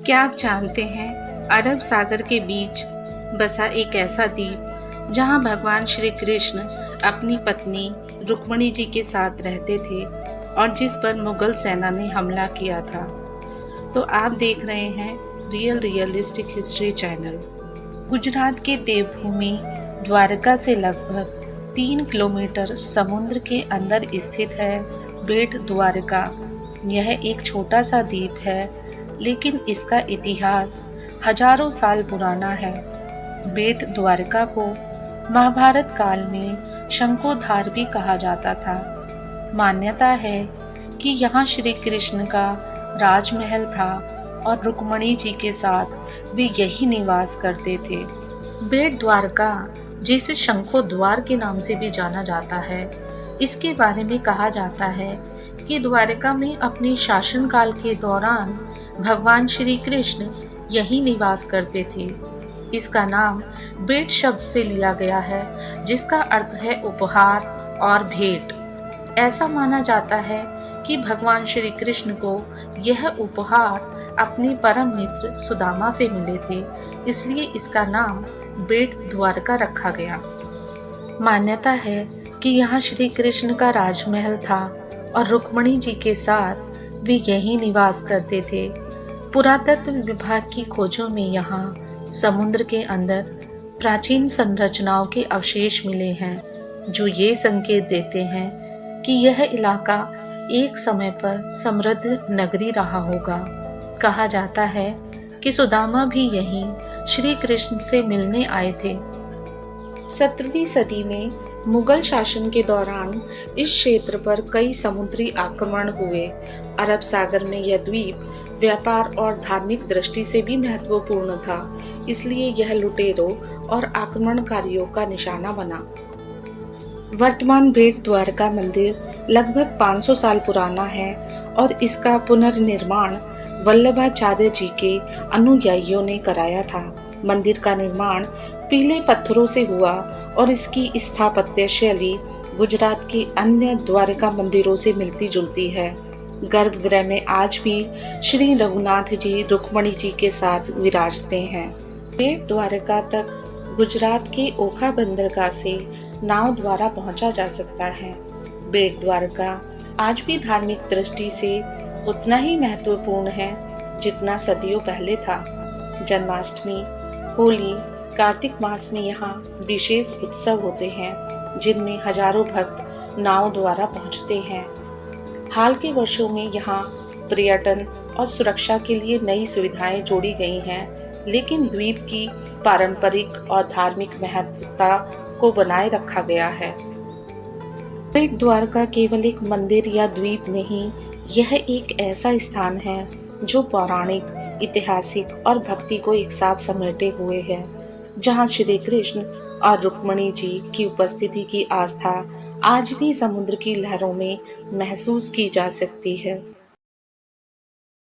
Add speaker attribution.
Speaker 1: क्या आप जानते हैं अरब सागर के बीच बसा एक ऐसा द्वीप जहां भगवान श्री कृष्ण अपनी पत्नी रुक्मिणी जी के साथ रहते थे और जिस पर मुगल सेना ने हमला किया था। तो आप देख रहे हैं रियलिस्टिक हिस्ट्री चैनल। गुजरात के देवभूमि द्वारका से लगभग 3 किलोमीटर समुद्र के अंदर स्थित है बेट द्वारका। यह एक छोटा सा द्वीप है, लेकिन इसका इतिहास हजारों साल पुराना है। बेट द्वारका को महाभारत काल में शंखोधार भी कहा जाता था। मान्यता है कि यहाँ श्री कृष्ण का राजमहल था और रुक्मिणी जी के साथ वे यही निवास करते थे। बेट द्वारका, जिसे शंखोद्वार के नाम से भी जाना जाता है, इसके बारे में कहा जाता है कि द्वारका में अपने शासनकाल के दौरान भगवान श्री कृष्ण यहीं निवास करते थे। इसका नाम बेट शब्द से लिया गया है, जिसका अर्थ है उपहार और भेंट। ऐसा माना जाता है कि भगवान श्री कृष्ण को यह उपहार अपने परम मित्र सुदामा से मिले थे, इसलिए इसका नाम बेट द्वारका रखा गया। मान्यता है कि यहाँ श्री कृष्ण का राजमहल था और रुक्मिणी जी के साथ वे यहीं निवास करते थे। पुरातत्व विभाग की खोजों में यहाँ समुद्र के अंदर प्राचीन संरचनाओं के अवशेष मिले हैं, जो ये संकेत देते हैं कि यह इलाका एक समय पर समृद्ध नगरी रहा होगा। कहा जाता है कि सुदामा भी यहीं श्री कृष्ण से मिलने आए थे। 17वीं सदी में मुगल शासन के दौरान इस क्षेत्र पर कई समुद्री आक्रमण हुए। अरब सागर में यह द्वीप व्यापार और धार्मिक दृष्टि से भी महत्वपूर्ण था, इसलिए यह लुटेरों और आक्रमणकारियों का निशाना बना। वर्तमान बेट द्वारका मंदिर लगभग 500 साल पुराना है और इसका पुनर्निर्माण वल्लभाचार्य जी के अनुयायियों ने कराया था। मंदिर का निर्माण पीले पत्थरों से हुआ और इसकी स्थापत्य शैली गुजरात के अन्य द्वारका मंदिरों से मिलती जुलती है। गर्भगृह में आज भी श्री रघुनाथ जी रुक्मिणी जी के साथ विराजते हैं। बेट द्वारका तक गुजरात के ओखा बंदरगाह से नाव द्वारा पहुंचा जा सकता है। बेट द्वारका आज भी धार्मिक दृष्टि से उतना ही महत्वपूर्ण है जितना सदियों पहले था। जन्माष्टमी, होली, कार्तिक मास में यहाँ विशेष उत्सव होते हैं, जिनमें हजारों भक्त नाव द्वारा पहुँचते हैं। हाल के वर्षों में यहाँ पर्यटन और सुरक्षा के लिए नई सुविधाएं जोड़ी गई हैं, लेकिन द्वीप की पारंपरिक और धार्मिक महत्वता को बनाए रखा गया है। बेट द्वारका केवल एक मंदिर या द्वीप नहीं, यह एक ऐसा स्थान है जो पौराणिक, ऐतिहासिक और भक्ति को एक साथ समेटे हुए है, जहाँ श्री कृष्ण और रुक्मिणी जी की उपस्थिति की आस्था आज भी समुद्र की लहरों में महसूस की जा सकती है।